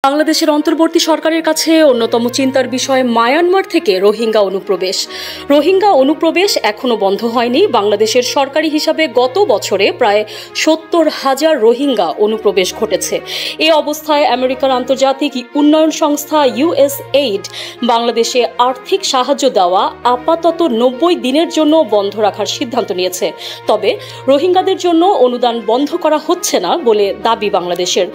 বাংলাদেশের অন্তর্বর্তী সরকারের কাছে অন্যতম চিন্তার বিষয় মায়ানমার থেকে রোহিঙ্গা অনুপ্রবেশ এখনো বন্ধ হয়নি। বাংলাদেশের সরকারি হিসাবে গত বছরে প্রায় ৭০,০০০ রোহিঙ্গা অনুপ্রবেশ ঘটেছে। এই অবস্থায় আমেরিকার আন্তর্জাতিক উন্নয়ন সংস্থা USAID বাংলাদেশে আর্থিক সাহায্য দেওয়া আপাতত ৯০ দিনের জন্য বন্ধ রাখার সিদ্ধান্ত নিয়েছে। তবে রোহিঙ্গাদের জন্য অনুদান বন্ধ করা হচ্ছে না বলে দাবি বাংলাদেশের।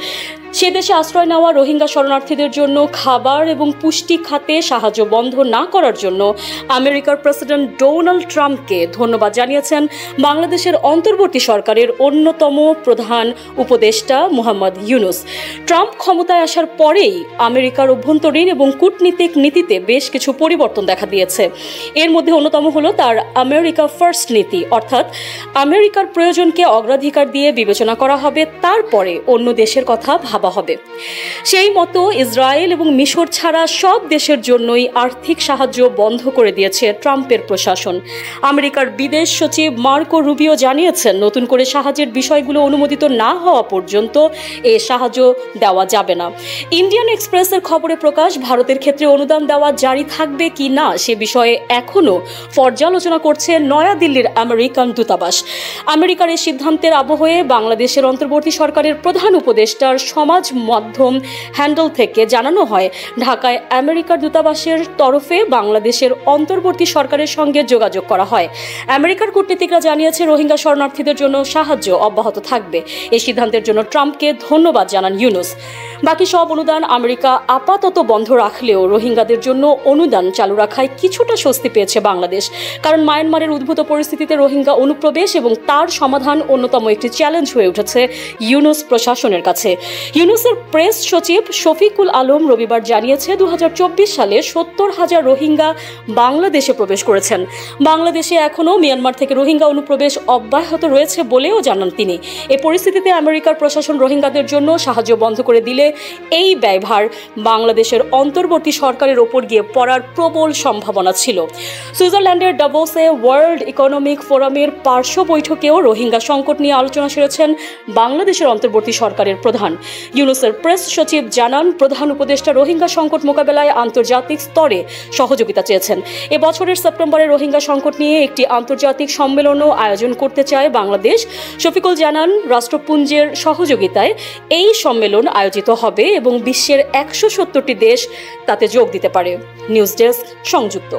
সে দেশে আশ্রয় নেওয়া রোহিঙ্গা শরণার্থীদের জন্য খাবার এবং পুষ্টি খাতে সাহায্য বন্ধ না করার জন্য আমেরিকার প্রেসিডেন্ট ডোনাল্ড ট্রাম্পকে ধন্যবাদ জানিয়েছেন বাংলাদেশের অন্তর্বর্তী সরকারের অন্যতম প্রধান উপদেষ্টা মোহাম্মদ ইউনুস। ট্রাম্প ক্ষমতায় আসার পরেই আমেরিকার অভ্যন্তরীণ এবং কূটনীতিক নীতিতে বেশ কিছু পরিবর্তন দেখা দিয়েছে। এর মধ্যে অন্যতম হলো তার আমেরিকা ফার্স্ট নীতি, অর্থাৎ আমেরিকার প্রয়োজনকে অগ্রাধিকার দিয়ে বিবেচনা করা হবে, তারপরে অন্য দেশের কথা ভাবা হবে। সেই মতো ইসরায়েল এবং মিশর ছাড়া সব দেশের জন্যই আর্থিক সাহায্য বন্ধ করে দিয়েছে ট্রাম্পের প্রশাসন। আমেরিকার বিদেশ সচিব মার্কো রুবিও জানিয়েছেন, নতুন করে সাহায্যের বিষয়গুলো অনুমোদিত না হওয়া পর্যন্ত এ সাহায্য দেওয়া যাবে না। ইন্ডিয়ান এক্সপ্রেসের খবরে প্রকাশ, ভারতের ক্ষেত্রে অনুদান দেওয়া জারি থাকবে কি না সে বিষয়ে এখনও পর্যালোচনা করছে নয়াদিল্লির আমেরিকান দূতাবাস। আমেরিকার এই সিদ্ধান্তের আবহে বাংলাদেশের অন্তর্বর্তী সরকারের প্রধান উপদেষ্টার সমাজ মাধ্যম হ্যান্ডেল থেকে জানানো হয়, ঢাকায় আমেরিকার দূতাবাসের তরফে বাংলাদেশের অন্তর্বর্তী সরকারের সঙ্গে যোগাযোগ করা হয়। আমেরিকার কূটনীতিকরা জানিয়েছে, রোহিঙ্গা শরণার্থীদের জন্য সাহায্য অব্যাহত থাকবে। এই সিদ্ধান্তের জন্য ট্রাম্পকে ধন্যবাদ জানান ইউনুস। বাকি সব অনুদান আমেরিকা আপাতত বন্ধ রাখলেও রোহিঙ্গাদের জন্য অনুদান চালু রাখায় কিছুটা স্বস্তি পেয়েছে বাংলাদেশ। কারণ মায়ানমারের উদ্ভূত পরিস্থিতিতে রোহিঙ্গা অনুপ্রবেশ এবং তার সমাধান অন্যতম একটি চ্যালেঞ্জ হয়ে উঠেছে ইউনুস প্রশাসনের কাছে। ইউনুসের প্রেস সচিব শফিকুল আলম রবিবার জানিয়েছে, ২০২৪ সালে ৭০,০০০ রোহিঙ্গা বাংলাদেশে প্রবেশ করেছেন। বাংলাদেশে এখনও মিয়ানমার থেকে রোহিঙ্গা অনুপ্রবেশ অব্যাহত রয়েছে বলেও জানান তিনি। এ পরিস্থিতিতে আমেরিকার প্রশাসন রোহিঙ্গাদের জন্য সাহায্য বন্ধ করে দিলে এই ব্যয়ভার বাংলাদেশের অন্তর্বর্তী সরকারের ওপর গিয়ে পড়ার প্রবল সম্ভাবনা ছিল। সুইজারল্যান্ডের ডাভোসে ওয়ার্ল্ড ইকোনমিক ফোরামের পার্শ্ব বৈঠকেও রোহিঙ্গা সংকট নিয়ে আলোচনা সেরেছেন বাংলাদেশের অন্তর্বর্তী সরকারের প্রধান। ইউনুসের প্রেস সচিব জানান, প্রধান উপদেষ্টা রোহিঙ্গা সংকট মোকাবেলায় আন্তর্জাতিক স্তরে সহযোগিতা চেয়েছেন। এবছরের সেপ্টেম্বরে রোহিঙ্গা সংকট নিয়ে একটি আন্তর্জাতিক সম্মেলনও আয়োজন করতে চায় বাংলাদেশ। শফিকুল জানান, রাষ্ট্রপুঞ্জের সহযোগিতায় এই সম্মেলন আয়োজিত হবে এবং বিশ্বের ১৭০টি দেশ তাতে যোগ দিতে পারে। নিউজ ডেস্ক, সংযুক্ত।